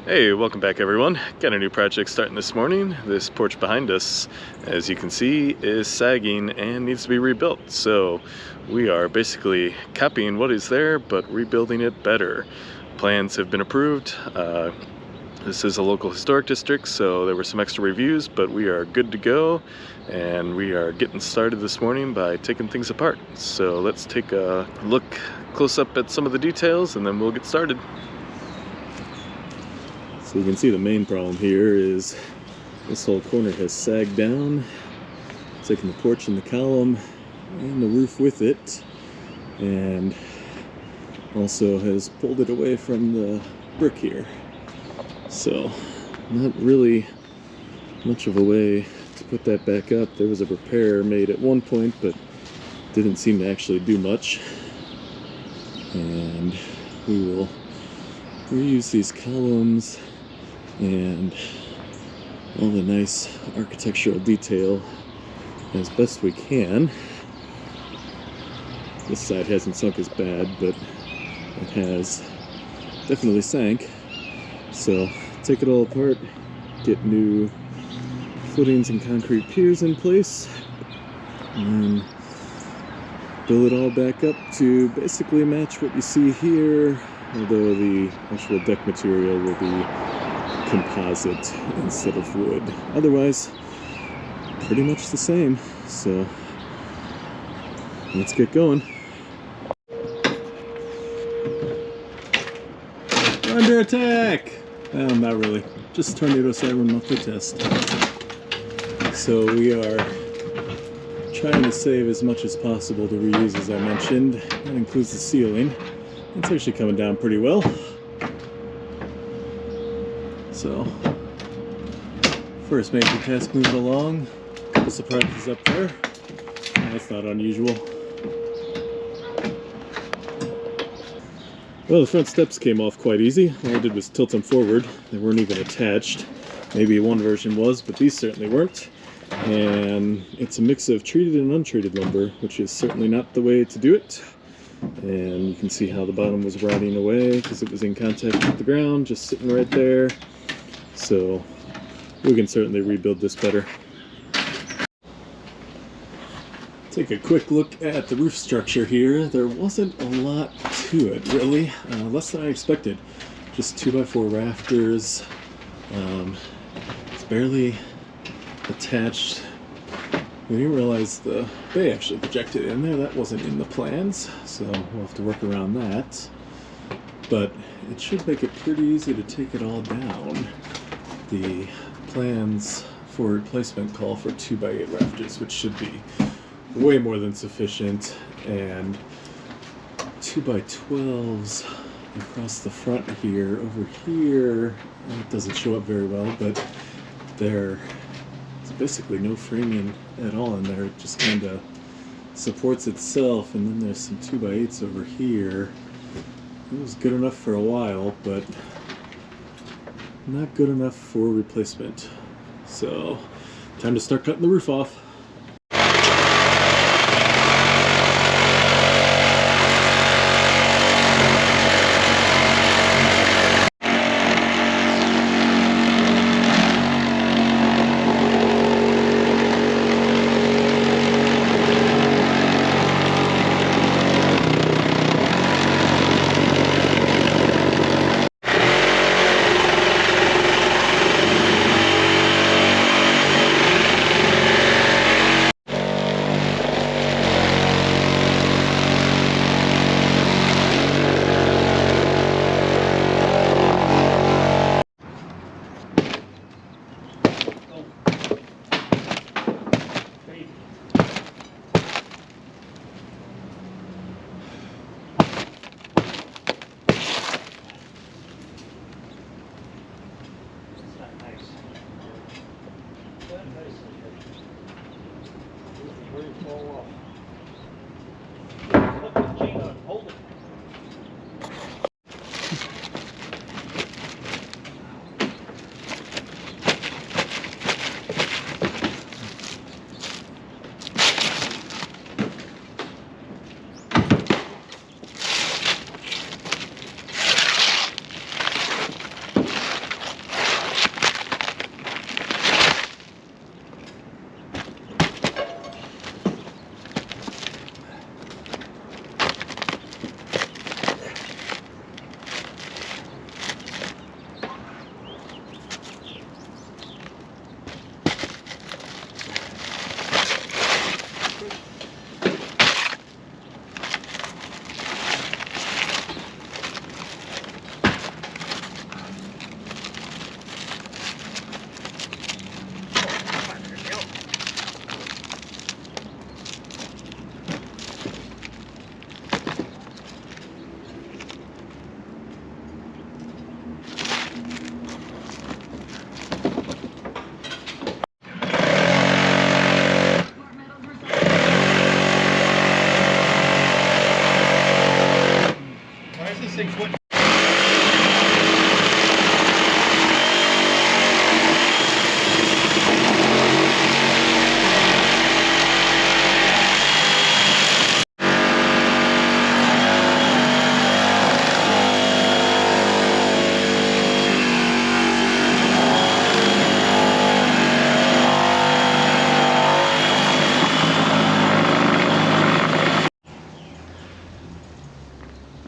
Hey, welcome back everyone. Got a new project starting this morning. This porch behind us, as you can see, is sagging and needs to be rebuilt. So we are basically copying what is there, but rebuilding it better. Plans have been approved. This is a local historic district, so there were some extra reviews, but we are good to go. And we are getting started this morning by taking things apart. So let's take a look close up at some of the details and then we'll get started. So you can see the main problem here is this whole corner has sagged down, taking the porch and the column and the roof with it, and also has pulled it away from the brick here. So not really much of a way to put that back up. There was a repair made at one point, but didn't seem to actually do much. And we will reuse these columns and all the nice architectural detail as best we can. This side hasn't sunk as bad, but it has definitely sank. So take it all apart, get new footings and concrete piers in place, and then build it all back up to basically match what you see here, although the actual deck material will be composite instead of wood. Otherwise, pretty much the same. So let's get going. Under attack! Well, not really. Just tornado siren monthly test. So we are trying to save as much as possible to reuse, as I mentioned. That includes the ceiling. It's actually coming down pretty well. So, first major task moving along. A couple surprises up there. That's not unusual. Well, the front steps came off quite easy. All I did was tilt them forward. They weren't even attached. Maybe one version was, but these certainly weren't. And it's a mix of treated and untreated lumber, which is certainly not the way to do it. And you can see how the bottom was rotting away because it was in contact with the ground, just sitting right there. So we can certainly rebuild this better. Take a quick look at the roof structure here. There wasn't a lot to it, really. Less than I expected. Just 2x4 rafters. It's barely attached. We didn't realize the bay actually projected in there. That wasn't in the plans, so we'll have to work around that. But it should make it pretty easy to take it all down. The plans for replacement call for 2x8 rafters, which should be way more than sufficient, and 2x12s across the front here. Over here, it doesn't show up very well, but there's basically no framing at all in there. It just kind of supports itself, and then there's some 2x8s over here. It was good enough for a while, but not good enough for replacement. So, time to start cutting the roof off.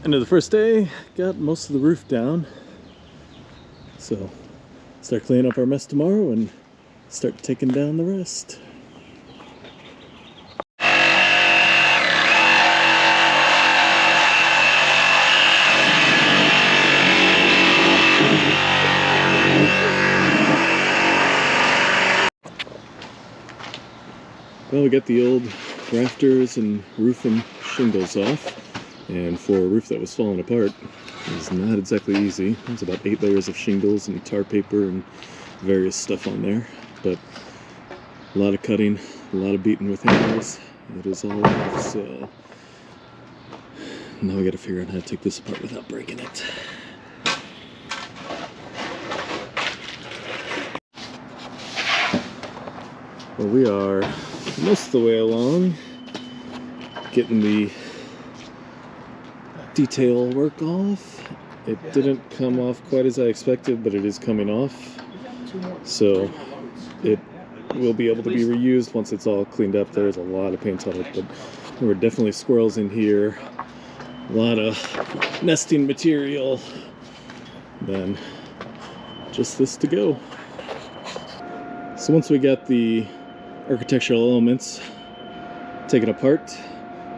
End of the first day, got most of the roof down. So, start cleaning up our mess tomorrow and start taking down the rest. Well, we got the old rafters and roof and shingles off, and for a roof that was falling apart, it was not exactly easy. There's about 8 layers of shingles and tar paper and various stuff on there, but a lot of cutting, a lot of beating with hammers. It is all off, so now we got to figure out how to take this apart without breaking it. Well, we are most of the way along, getting the detail work off. It didn't come off quite as I expected, but it is coming off. So it will be able to be reused once it's all cleaned up. There's a lot of paint on it, but there were definitely squirrels in here. A lot of nesting material. Then just this to go. So once we got the architectural elements taken apart,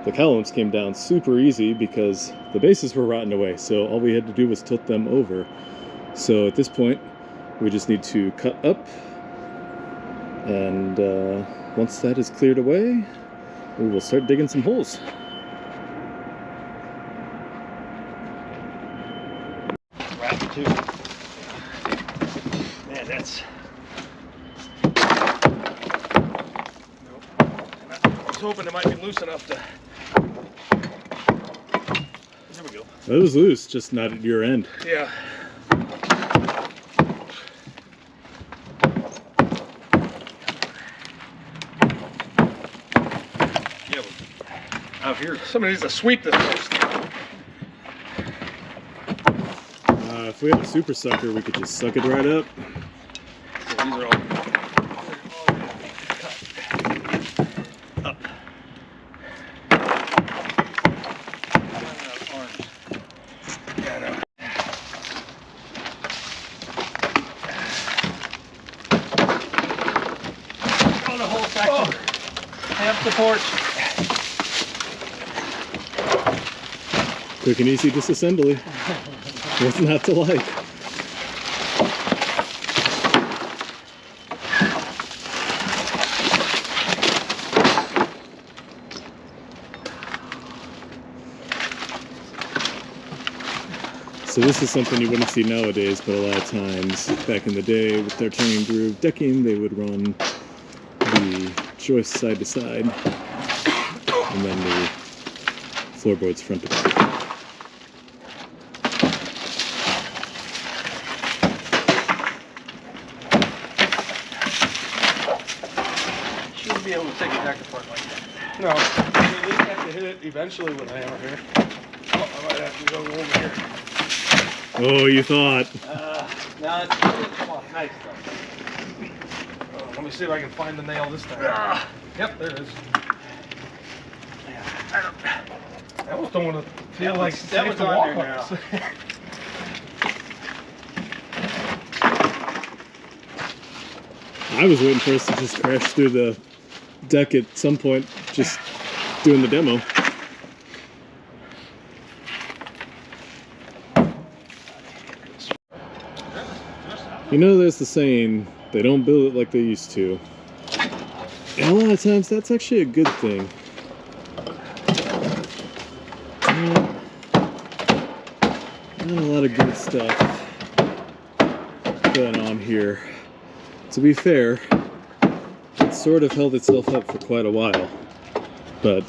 the columns came down super easy because the bases were rotting away, so all we had to do was tilt them over. So at this point we just need to cut up, and once that is cleared away, we will start digging some holes. Raft 2. Man, that's... I was hoping it might be loose enough to... There we go. That was loose, just not at your end. Yeah. Yeah, out here, somebody needs to sweep this place. If we had a super sucker, we could just suck it right up. So these are all up. Yeah, I know. Oh, the whole section. Half the porch. Quick and easy disassembly. What's not to like? So this is something you wouldn't see nowadays, but a lot of times back in the day with their turning groove decking, they would run the joists side to side and then the floorboards front to back. Shouldn't be able to take a deck apart like that. No, you at least have to hit it eventually with a hammer here. Oh, I might have to go over here. Oh, you thought. No, it's come off nice though. Let me see if I can find the nail this time. Yep, there it is. Yeah, I almost don't want to feel like it's safe to walk on this. I was waiting for us to just crash through the deck at some point, just doing the demo. You know, there's the saying, they don't build it like they used to. And a lot of times that's actually a good thing. Not a lot of good stuff going on here. To be fair, it sort of held itself up for quite a while, but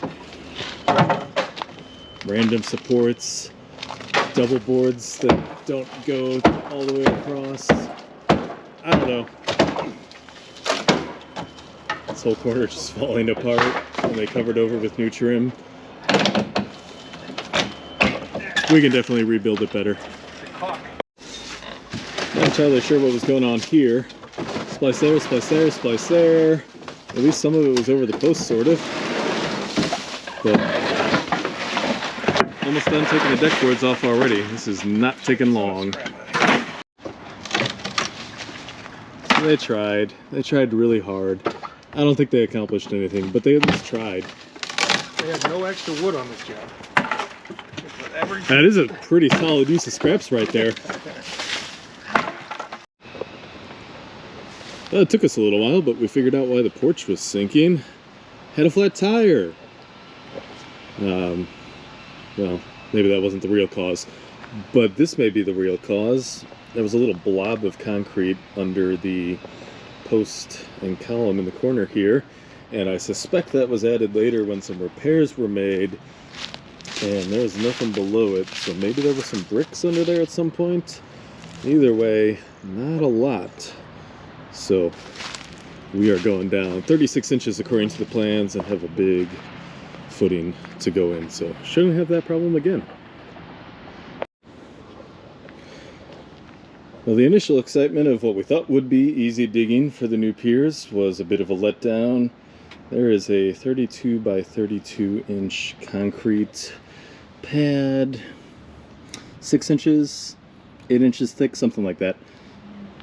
random supports, double boards that don't go all the way across. I don't know. This whole corner just falling apart, and they covered over with new trim. We can definitely rebuild it better. Not entirely sure what was going on here. Splice there, splice there, splice there. At least some of it was over the post, sort of. But almost done taking the deck boards off already. This is not taking long. They tried really hard. I don't think they accomplished anything, but they at least tried. They had no extra wood on this job. That is a pretty solid use of scraps right there. Well, it took us a little while, but we figured out why the porch was sinking. Had a flat tire. Well, maybe that wasn't the real cause, but this may be the real cause. There was a little blob of concrete under the post and column in the corner here, and I suspect that was added later when some repairs were made, and there was nothing below it, so maybe there were some bricks under there at some point. Either way, not a lot. So we are going down 36 inches according to the plans and have a big footing to go in, so shouldn't have that problem again. Well, the initial excitement of what we thought would be easy digging for the new piers was a bit of a letdown. There is a 32 by 32 inch concrete pad, 6 inches, 8 inches thick, something like that,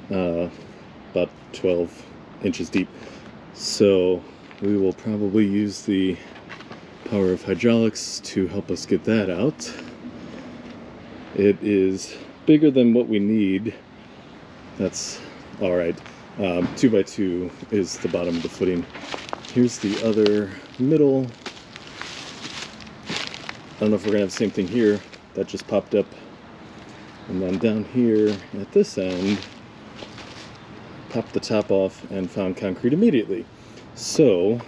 about 12 inches deep. So we will probably use the power of hydraulics to help us get that out. It is bigger than what we need. That's all right. 2 by 2 is the bottom of the footing. Here's the other middle. I don't know if we're gonna have the same thing here. That just popped up. And then down here at this end, popped the top off and found concrete immediately. So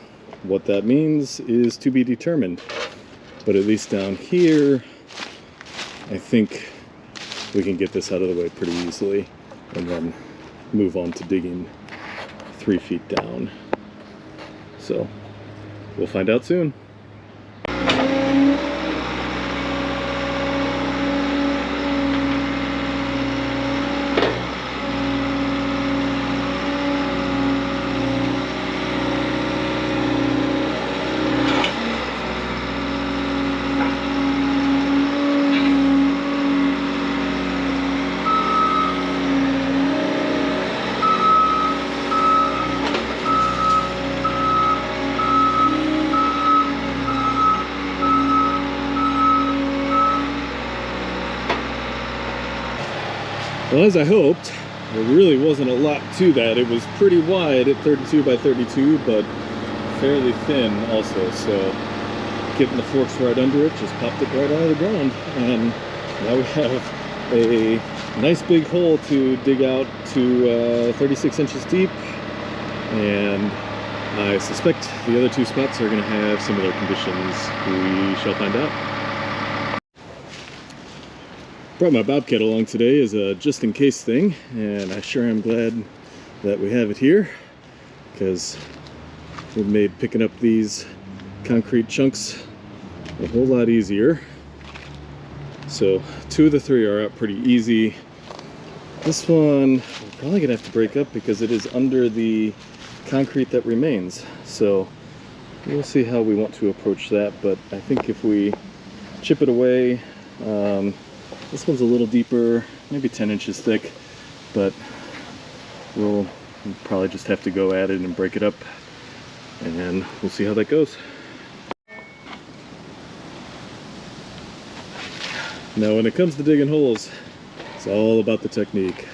what that means is to be determined. But at least down here, I think we can get this out of the way pretty easily and then move on to digging 3 feet down. So we'll find out soon. Well, as I hoped, there really wasn't a lot to that. It was pretty wide at 32 by 32, but fairly thin also. So getting the forks right under it just popped it right out of the ground. And now we have a nice big hole to dig out to 36 inches deep. And I suspect the other 2 spots are going to have similar conditions. We shall find out. Brought my bobcat along today as a just-in-case thing, and I sure am glad that we have it here, because it made picking up these concrete chunks a whole lot easier. So 2 of the 3 are out pretty easy. This one we're probably gonna have to break up because it is under the concrete that remains. So we'll see how we want to approach that, but I think if we chip it away, this one's a little deeper, maybe 10 inches thick, but we'll probably just have to go at it and break it up, and we'll see how that goes. Now, when it comes to digging holes, it's all about the technique.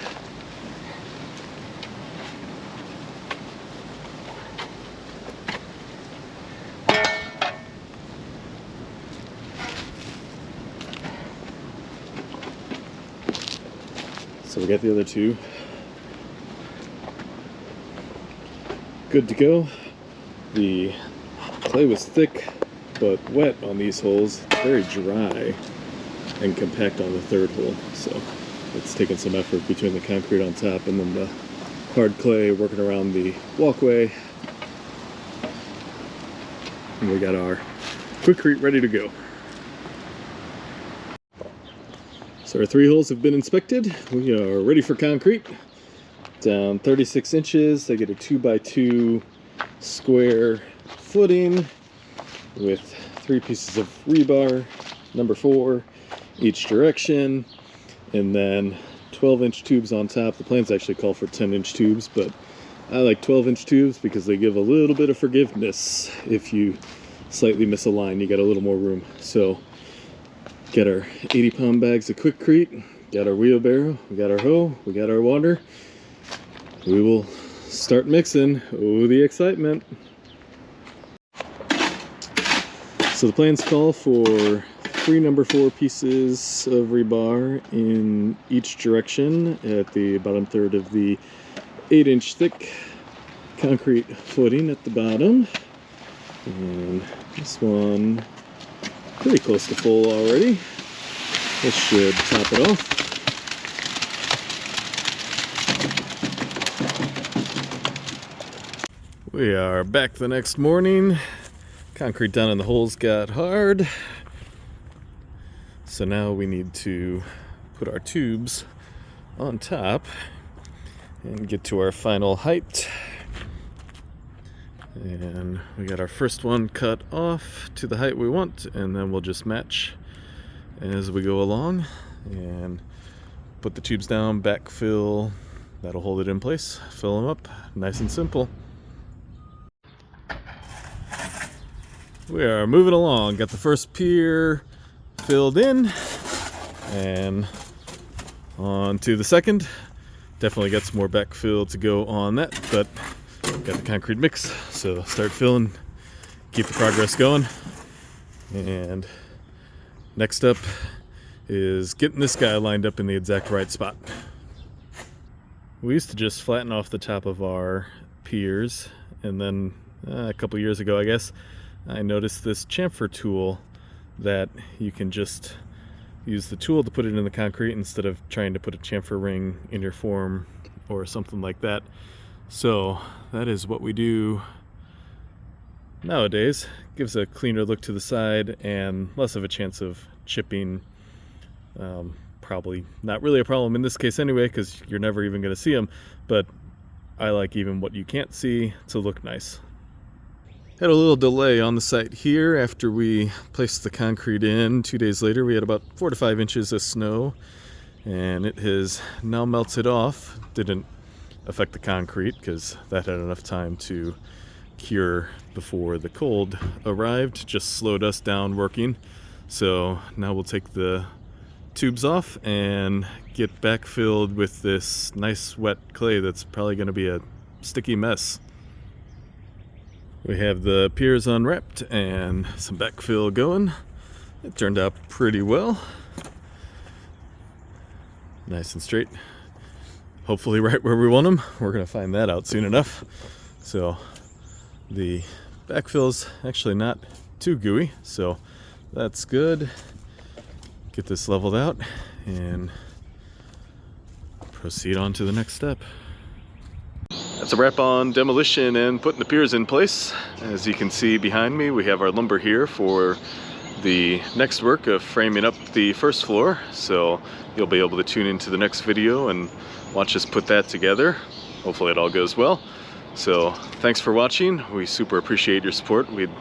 So we got the other 2 good to go. The clay was thick but wet on these holes, very dry and compact on the 3rd hole. So it's taken some effort between the concrete on top and then the hard clay working around the walkway. And we got our Quikrete ready to go. So our 3 holes have been inspected. We are ready for concrete. Down 36 inches, they get a 2 by 2 square footing with 3 pieces of rebar number 4 each direction, and then 12-inch tubes on top. The plans actually call for 10-inch tubes, but I like 12-inch tubes because they give a little bit of forgiveness. If you slightly miss a line, you got a little more room. So got our 80-pound bags of Quikrete, got our wheelbarrow, we got our hoe, we got our water. We will start mixing. Oh, the excitement. So the plans call for 3 number 4 pieces of rebar in each direction at the bottom third of the 8-inch thick concrete footing at the bottom. And this one pretty close to full already. This should top it off. We are back the next morning. Concrete down in the holes got hard. So now we need to put our tubes on top and get to our final height. And we got our first one cut off to the height we want, and then we'll just match as we go along and put the tubes down, backfill, that'll hold it in place, fill them up, nice and simple. We are moving along, got the first pier filled in, and on to the second. Definitely got some more backfill to go on that, but got the concrete mix, so start filling, keep the progress going. And next up is getting this guy lined up in the exact right spot. We used to just flatten off the top of our piers, and then a couple years ago, I guess, I noticed this chamfer tool that you can just use the tool to put it in the concrete instead of trying to put a chamfer ring in your form or something like that. So that is what we do nowadays. Gives a cleaner look to the side and less of a chance of chipping. Probably not really a problem in this case anyway, because you're never even going to see them, but I like even what you can't see to look nice. Had a little delay on the site here after we placed the concrete in. 2 days later we had about 4 to 5 inches of snow, and it has now melted off. Didn't affect the concrete because that had enough time to cure before the cold arrived. Just slowed us down working. So now we'll take the tubes off and get backfilled with this nice wet clay that's probably going to be a sticky mess. We have the piers unwrapped and some backfill going. It turned out pretty well. Nice and straight. Hopefully right where we want them. We're going to find that out soon enough. So the backfill's actually not too gooey, so that's good. Get this leveled out and proceed on to the next step. That's a wrap on demolition and putting the piers in place. As you can see behind me, we have our lumber here for the next work of framing up the first floor. So you'll be able to tune into the next video and watch us put that together. Hopefully it all goes well. So thanks for watching. We super appreciate your support. We'd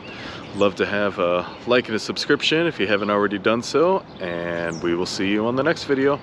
love to have a like and a subscription if you haven't already done so, and we will see you on the next video.